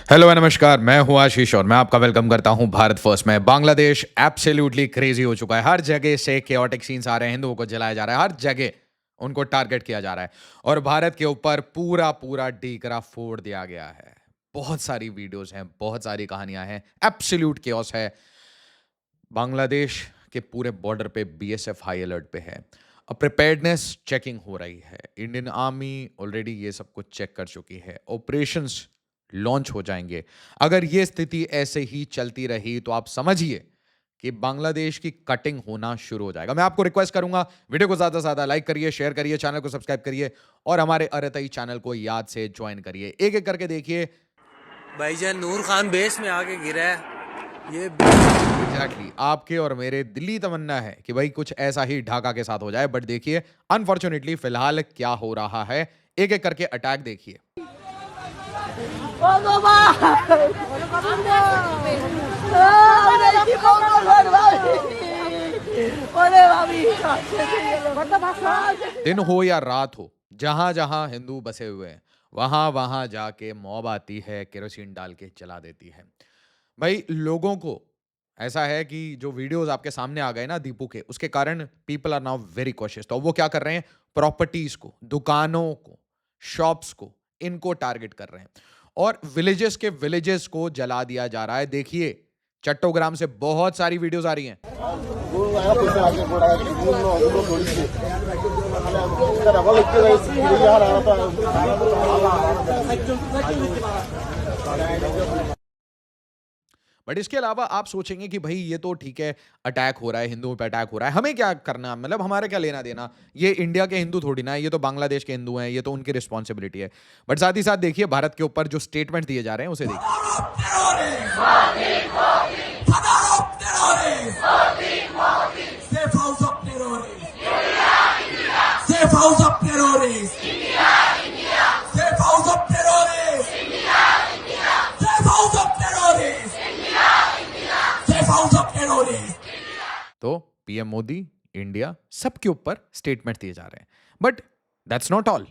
Hello नमस्कार, मैं हूं आशीष और मैं आपका वेलकम करता हूं भारत फर्स्ट में। बांग्लादेश एब्सोल्युटली क्रेजी हो चुका है। हर जगह से केओटिक सीन्स आ रहे हैं, हिंदुओं को जलाया जा रहा है, हर जगह उनको टारगेट किया जा रहा है और भारत के ऊपर पूरा पूरा डीकरा फोड़ दिया गया है। बहुत सारी वीडियोस हैं, बहुत सारी कहानियां हैं, एब्सोल्यूट केओस है। बांग्लादेश के पूरे बॉर्डर पे बीएसएफ हाई अलर्ट पे है। अब प्रिपेयर्डनेस चेकिंग हो रही है। इंडियन आर्मी ऑलरेडी ये सब कुछ चेक कर चुकी है। ऑपरेशंस लॉन्च हो जाएंगे। अगर ये स्थिति ऐसे ही चलती रही तो आप समझिए कि बांग्लादेश की कटिंग होना शुरू हो जाएगा। मैं आपको रिक्वेस्ट करूंगा, वीडियो को ज्यादा से ज्यादा लाइक करिए, शेयर करिए, चैनल को सब्सक्राइब करिए और हमारे अरतई चैनल को याद से ज्वाइन करिए। एक एक करके देखिए। भाईजान नूर खान बेस में आके गिरा है। ये एग्जैक्टली आपके और मेरे दिली तमन्ना है कि भाई कुछ ऐसा ही ढाका के साथ हो जाए, बट देखिए अनफॉर्चुनेटली फिलहाल क्या हो रहा है। एक एक करके अटैक देखिए। दिन हो या रात हो, जहां जहां हिंदू बसे हुए हैं वहां वहां जाके मॉब आती है, केरोसिन डाल के जला देती है। भाई लोगों को ऐसा है कि जो वीडियोस आपके सामने आ गए ना दीपू के, उसके कारण people are now very cautious. तो अब वो क्या कर रहे हैं, प्रॉपर्टीज को, दुकानों को, शॉप्स को, इनको टारगेट कर रहे हैं और विलेजेस को जला दिया जा रहा है। देखिए चट्टोग्राम से बहुत सारी वीडियोस आ रही हैं। बट इसके अलावा आप सोचेंगे कि भाई ये तो ठीक है, अटैक हो रहा है, हिंदुओं पे अटैक हो रहा है, हमें क्या करना, मतलब हमारे क्या लेना देना, ये इंडिया के हिंदू थोड़ी ना है, ये तो बांग्लादेश के हिंदू हैं, ये तो उनकी रिस्पॉन्सिबिलिटी है। बट साथ ही साथ देखिए भारत के ऊपर जो स्टेटमेंट दिए जा रहे हैं उसे देखिए। तो पीएम मोदी, इंडिया, सबके ऊपर स्टेटमेंट दिए जा रहे हैं। But that's not all.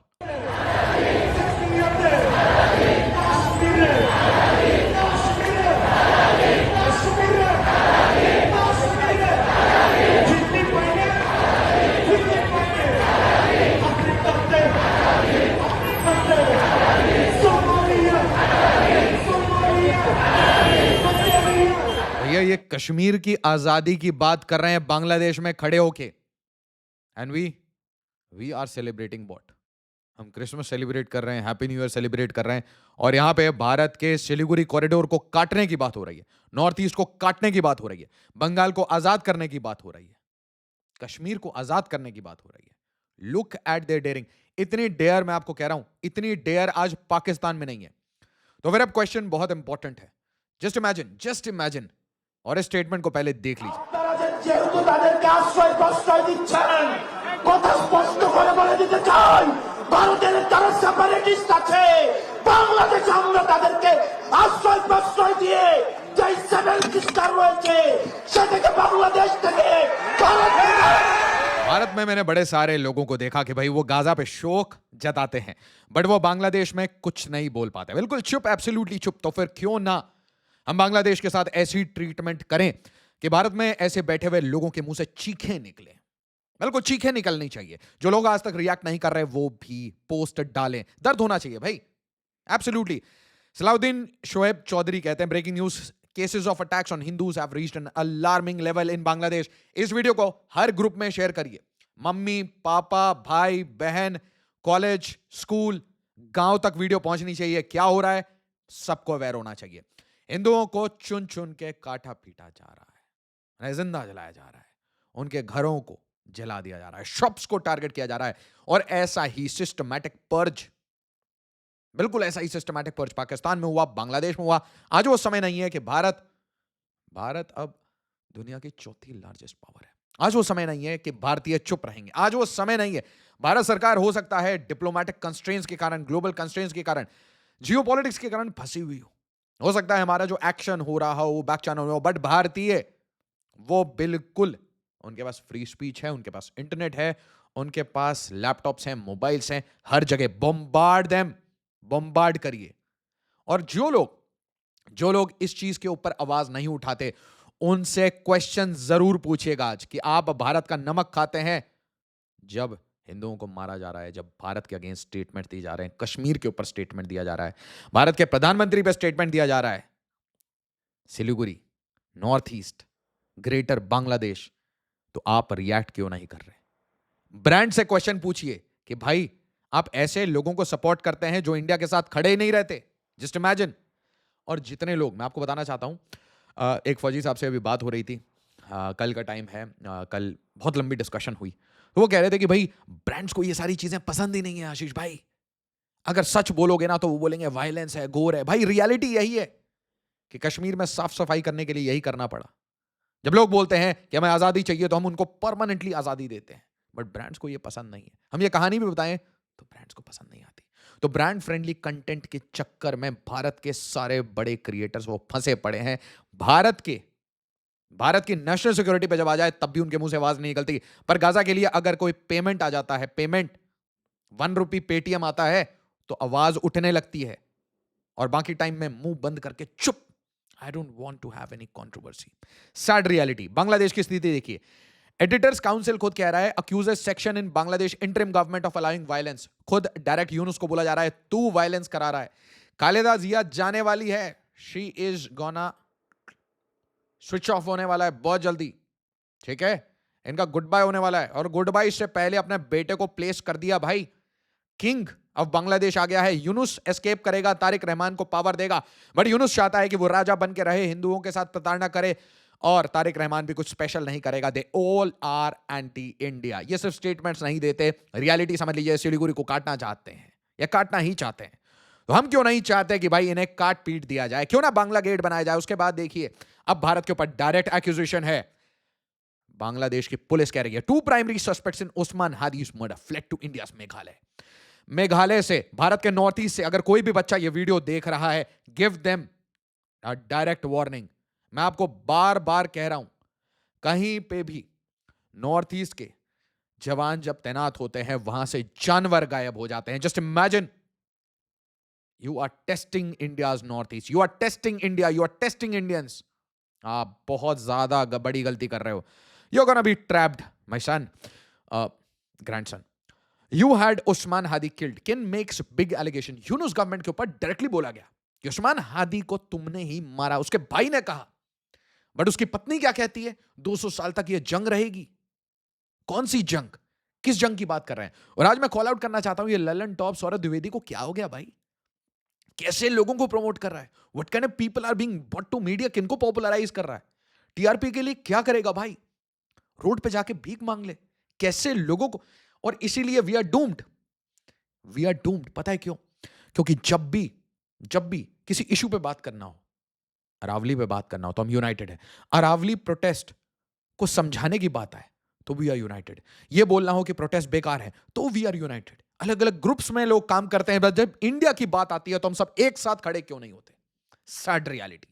भैया ये कश्मीर की आजादी की बात कर रहे हैं बांग्लादेश में खड़े होके, and we are celebrating what? हम क्रिसमस सेलिब्रेट कर रहे हैं, हैप्पी न्यू ईयर सेलिब्रेट कर रहे हैं और यहां पे भारत के सिलीगुड़ी कॉरिडोर को काटने की बात हो रही है, नॉर्थ ईस्ट को काटने की बात हो रही है, बंगाल को आजाद करने की बात हो रही है, कश्मीर को आजाद करने की बात हो रही है। Look at their daring. इतनी डेयर, मैं आपको कह रहा हूं, इतनी डेयर आज पाकिस्तान में नहीं है। तो फिर अब क्वेश्चन बहुत इंपॉर्टेंट है। जस्ट इमेजिन, और इस स्टेटमेंट को पहले देख लीजिए। যেহেতু তাদেরকে আশ্রয় প্রশ্রয় দিচ্ছেন, কথা স্পষ্ট করে বলে দিতে চাই, ভারতের যারা সেপারেটিস্ট আছে, বাংলাদেশে আমরা তাদেরকে আশ্রয় প্রশ্রয় দিয়ে যে সেভেন সিস্টার রয়েছে সেটাকে বাংলাদেশ থেকে भारत में मैंने बड़े सारे लोगों को देखा कि भाई वो गाजा पे शोक जताते हैं, बट वो बांग्लादेश में कुछ नहीं बोल पाते, बिल्कुल चुप, एब्सोल्युटली चुप। तो फिर क्यों ना हम बांग्लादेश के साथ ऐसी ट्रीटमेंट करें कि भारत में ऐसे बैठे हुए लोगों के मुंह से चीखें निकले। बिल्कुल चीखें निकलनी चाहिए। जो लोग आज तक रिएक्ट नहीं कर रहे वो भी पोस्ट डालें, दर्द होना चाहिए भाई, एब्सोल्युटली। सलाउद्दीन शोएब चौधरी कहते हैं, breaking news, cases of attacks on Hindus have reached an alarming level in Bangladesh. इस वीडियो को हर ग्रुप में शेयर करिए। मम्मी, पापा, भाई, बहन, कॉलेज, स्कूल, गांव तक वीडियो पहुंचनी चाहिए। क्या हो रहा है सबको अवेयर होना चाहिए। हिंदुओं को चुन चुन के काटा पीटा जा रहा है, जिंदा जलाया जा रहा है, उनके घरों को जला दिया जा रहा है, शॉप्स को टारगेट किया जा रहा है और ऐसा ही सिस्टमैटिक पर्ज, बिल्कुल ऐसा ही सिस्टमैटिक पर्ज पाकिस्तान में हुआ, बांग्लादेश में हुआ। आज वो समय नहीं है कि भारत अब दुनिया की चौथी लार्जेस्ट पावर है। आज वो समय नहीं है कि भारतीय चुप रहेंगे। आज वो समय नहीं है। भारत सरकार हो सकता है डिप्लोमेटिक कंस्ट्रेंट्स के कारण, ग्लोबल कंस्ट्रेंट्स के कारण, जियोपॉलिटिक्स के कारण फंसी हुई हो सकता है हमारा जो एक्शन हो रहा हो वो बैक चैनल हो, बट भारतीय वो बिल्कुल, उनके पास फ्री स्पीच है, उनके पास इंटरनेट है, उनके पास लैपटॉप्स हैं, मोबाइल्स हैं, हर जगह बॉम्बार्ड देम, बॉम्बार्ड करिए। और जो लोग जो लोग इस चीज के ऊपर आवाज नहीं उठाते, उनसे क्वेश्चन जरूर पूछिएगा आज कि आप भारत का नमक खाते हैं? जब हिंदुओं को मारा जा रहा है, जब भारत के अगेंस्ट स्टेटमेंट दिए जा रहे हैं, कश्मीर के ऊपर स्टेटमेंट दिया जा रहा है, भारत के प्रधानमंत्री पे स्टेटमेंट दिया जा रहा है, Siliguri, north east, greater Bangladesh, तो आप रिएक्ट क्यों नहीं कर रहे? ब्रांड से क्वेश्चन पूछिए कि भाई आप ऐसे लोगों को सपोर्ट करते हैं जो इंडिया के साथ खड़े ही नहीं रहते। Just imagine. और जितने लोग, मैं आपको बताना चाहता हूं, एक फौजी साहब से अभी बात हो रही थी, कल का टाइम है, कल बहुत लंबी डिस्कशन हुई, तो वो कह रहे थे कि भाई ब्रांड्स को ये सारी चीजें पसंद ही नहीं है आशीष भाई, अगर सच बोलोगे ना तो वो बोलेंगे वायलेंस है, गोर है। भाई रियलिटी यही है कि कश्मीर में साफ सफाई करने के लिए यही करना पड़ा। जब लोग बोलते हैं कि हमें आजादी चाहिए तो हम उनको परमानेंटली आजादी देते हैं, बट ब्रांड्स को ये पसंद नहीं है। हम ये कहानी भी बताएं तो ब्रांड्स को पसंद नहीं आती। तो ब्रांड फ्रेंडली कंटेंट के चक्कर में भारत के सारे बड़े क्रिएटर्स वो फंसे पड़े हैं। भारत की नेशनल सिक्योरिटी पे जब आ जाए तब भी उनके मुंह से आवाज नहीं निकलती। पर गाजा के लिए अगर कोई पेमेंट आ जाता है, पेमेंट 1 रुपी पेटीएम आता है, तो आवाज उठने लगती है, और बाकी टाइम में मुंह बंद करके चुप। I don't want to have any controversy. Sad reality. Bangladesh की स्थिति देखिए, एडिटर्स काउंसिल खुद कह रहा है accuses section in Bangladesh interim government of allowing violence. खुद डायरेक्ट यूनुस को बोला जा रहा है तू वायलेंस करा रहा है। खालिदा जिया जाने वाली है, she is gonna switch off होने वाला है बहुत जल्दी, ठीक है, इनका गुड बाय होने वाला है। और गुड बाय से पहले अपने बेटे को प्लेस कर दिया भाई, किंग ऑफ बांग्लादेश आ गया है। यूनुस एस्केप करेगा, तारिक रहमान को पावर देगा, बट यूनुस चाहता है कि वो राजा बन के रहे, हिंदुओं के साथ प्रताड़ना करे, और तारिक रहमान भी कुछ स्पेशल नहीं करेगा। They all are anti India. ये सिर्फ स्टेटमेंट्स नहीं देते, रियलिटी समझ लीजिए। सिलीगुड़ी को काटना चाहते हैं या काटना ही चाहते हैं, तो हम क्यों नहीं चाहते कि भाई इन्हें काट पीट दिया जाए? क्यों ना बांग्ला गेट बनाया जाए? उसके बाद देखिए, अब भारत के ऊपर डायरेक्ट एक्यूजेशन है। बांग्लादेश की पुलिस कह रही है 2 primary suspects in Osman Hadi's murder fled to India. Meghalaya से, भारत के नॉर्थ ईस्ट से अगर कोई भी बच्चा ये वीडियो देख रहा है, give them a direct warning. मैं आपको बार बार कह रहा हूं, कहीं पे भी नॉर्थ ईस्ट के जवान जब तैनात होते हैं, वहां से जानवर गायब हो जाते हैं। Just imagine, you are testing India's north east, you are testing India, you are testing Indians. आप बहुत ज्यादा बड़ी गलती कर रहे हो। You are gonna be trapped my son, grandson. You had Osman Hadi killed, kin makes big allegation. Yunus government के ऊपर डायरेक्टली बोला गया कि उस्मान हादी को तुमने ही मारा, उसके भाई ने कहा। बट उसकी पत्नी क्या कहती है? 200 साल तक यह जंग रहेगी। कौन सी जंग? किस जंग की बात कर रहे हैं? और आज मैं कॉल आउट करना चाहता हूं, ये ललन टॉप सौरभ द्विवेदी को क्या हो गया भाई? कैसे लोगों को प्रमोट कर रहा है? What kind of people are being brought to media? किनको पॉपुलराइज कर रहा है? टीआरपी के लिए क्या करेगा भाई? रोड पे जाके भीख मांग ले? कैसे लोगों को? और इसीलिए we are doomed, we are doomed. पता है क्यों? क्योंकि जब भी किसी इशू पे बात करना हो, अरावली पे बात करना हो, तो हम यूनाइटेड है। अरावली प्रोटेस्ट को समझाने की बात आए तो वी आर यूनाइटेड। ये बोलना हो कि प्रोटेस्ट बेकार है तो वी आर यूनाइटेड। अलग अलग ग्रुप्स में लोग काम करते हैं, बट जब इंडिया की बात आती है तो हम सब एक साथ खड़े क्यों नहीं होते? Sad reality.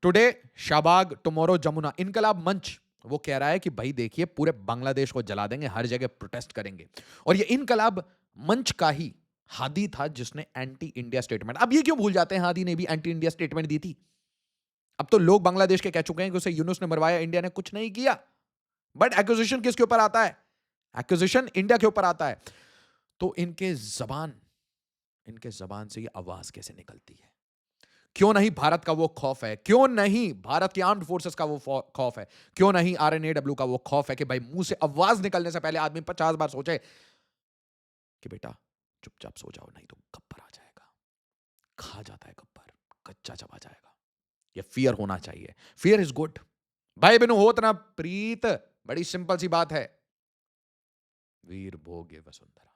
Today Shahbag, tomorrow Jamuna. Inqilab Mancha वो कह रहा है कि भाई देखिए, पूरे बांग्लादेश को जला देंगे, हर जगह प्रोटेस्ट करेंगे। और ये इनकलाब मंच का ही हादी था जिसने एंटी इंडिया स्टेटमेंट। अब ये क्यों भूल जाते हैं हादी ने भी एंटी इंडिया स्टेटमेंट दी थी? अब तो लोग बांग्लादेश के कह चुके हैं कि उसे यूनुस ने मरवाया, इंडिया ने कुछ नहीं किया। बट एक्यूजेशन किसके ऊपर आता है? एक्यूजेशन इंडिया के ऊपर आता है। तो इनके जबान से ये आवाज कैसे निकलती है? क्यों नहीं भारत का वो खौफ है? क्यों नहीं भारत की आर्म्ड फोर्सेस का वो खौफ है? क्यों नहीं आरएनएडब्ल्यू का वो खौफ है कि भाई मुंह से आवाज निकलने से पहले आदमी 50 बार सोचे कि बेटा चुपचाप सो जाओ, नहीं तो गब्बर आ जाएगा। खा जाता है गब्बर, कच्चा चबा जाएगा। ये फियर होना चाहिए। Fear is good. भाई बिनु होत ना प्रीत, बड़ी सिंपल सी बात है। वीर भोगे वसुंधरा।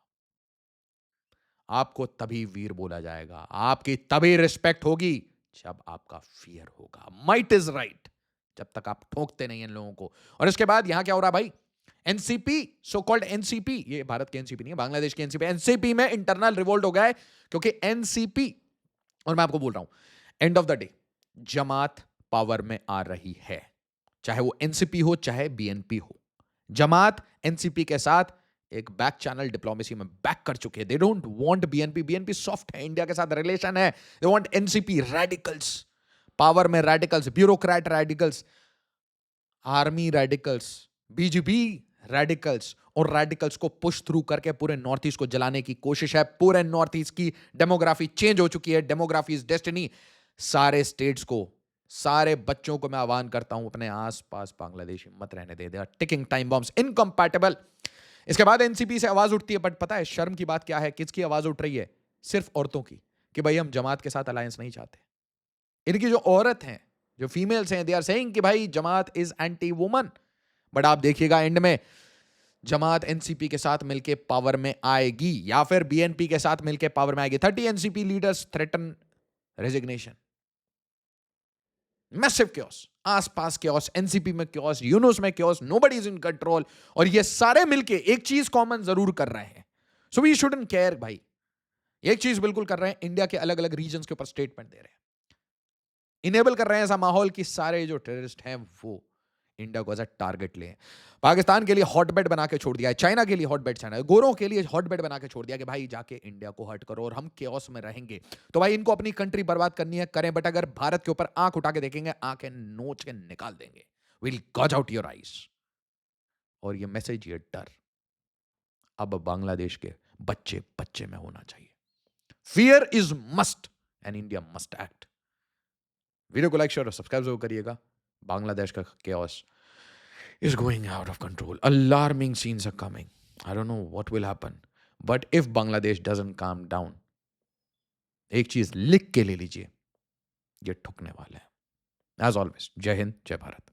आपको तभी वीर बोला जाएगा, आपकी तभी रिस्पेक्ट होगी जब आपका फियर होगा। Might is right. जब तक आप ठोकते नहीं इन लोगों को। और इसके बाद यहां क्या हो रहा है भाई? एनसीपी, सो कॉल्ड एनसीपी, ये भारत की एनसीपी नहीं है, बांग्लादेश की एनसीपी। एनसीपी में इंटरनल रिवोल्ट हो गया है क्योंकि एनसीपी, और मैं आपको बोल रहा हूं, end of the day Jamaat power में आ रही है, चाहे वो एनसीपी हो चाहे बीएनपी हो। जमात एनसीपी के साथ एक बैक चैनल डिप्लोमेसी में बैक कर चुके हैं। They don't want BNP. BNP soft है, इंडिया के साथ रिलेशन है। They want NCP, radicals. Power में radicals, bureaucrat radicals, army radicals, BJP radicals, और रेडिकल्स को पुश थ्रू करके पूरे नॉर्थ ईस्ट को जलाने की कोशिश है। पूरे नॉर्थ ईस्ट की डेमोग्राफी चेंज हो चुकी है। Demography is destiny. सारे स्टेट्स को, सारे बच्चों को मैं आह्वान करता हूं, अपने आसपास बांग्लादेशी मत रहने दे। They are ticking time bombs, incompatible. इसके बाद एनसीपी से आवाज उठती है, बट पता है शर्म की बात क्या है? किसकी आवाज उठ रही है? सिर्फ औरतों की, कि भाई हम जमात के साथ अलायंस नहीं चाहते। इनकी जो औरत हैं, जो फीमेल्स हैं, दे आर सेइंग कि भाई जमात इज एंटी वुमन। बट आप देखिएगा एंड में जमात एनसीपी के साथ मिलकर पावर में आएगी या फिर बीएनपी के साथ मिलकर पावर में आएगी। 30 NCP leaders threaten resignation. Massive chaos, आसपास क्योस, एनसीपी में क्योस, यूनुस में chaos, nobody is in control. और ये सारे मिलके एक चीज कॉमन जरूर कर रहे हैं। सो वी शुडंट केयर भाई। एक चीज बिल्कुल कर रहे हैं, इंडिया के अलग अलग रीजन के ऊपर स्टेटमेंट दे रहे हैं, इनेबल कर रहे हैं ऐसा माहौल कि सारे जो टेररिस्ट हैं वो इंडिया को एज अ टारगेट ले। पाकिस्तान के लिए हॉटबेड बना के छोड़ दिया है, चाइना के लिए हॉटबेड, चाइना गोरों के लिए हॉटबेड बना के छोड़ दिया कि भाई जाके इंडिया को हर्ट करो और हम केओस में रहेंगे। तो भाई इनको अपनी कंट्री बर्बाद करनी है, करें, बट अगर भारत के ऊपर आंख उठा के देखेंगे, आंखें नोच के निकाल देंगे। Will gouge out your eyes. और ये मैसेज, ये डर अब बांग्लादेश के बच्चे बच्चे में होना चाहिए। Fear is must and India must act. Video को लाइक, शेयर और सब्सक्राइब जरूर करिएगा। बांग्लादेश का chaos is going out of control. Alarming scenes are coming. I don't know what will happen. But if Bangladesh doesn't calm down, एक चीज लिख के ले लीजिए, ये ठुकने वाला है। As always, जय हिंद, जय भारत।